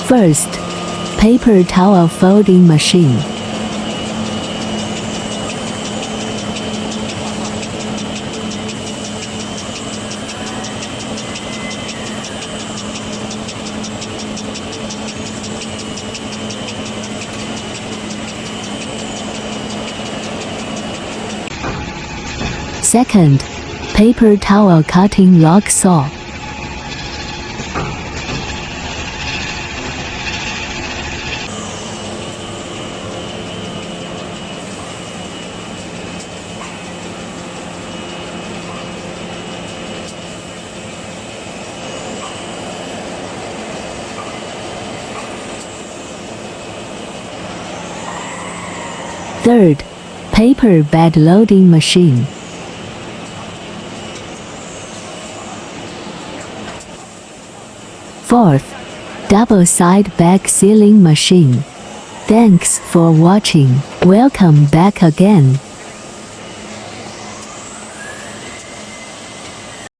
First, paper towel folding machine. Second, paper towel cutting log saw. Third, paper bed loading machine. Fourth, double-side bag sealing machine. Thanks for watching. Welcome back again.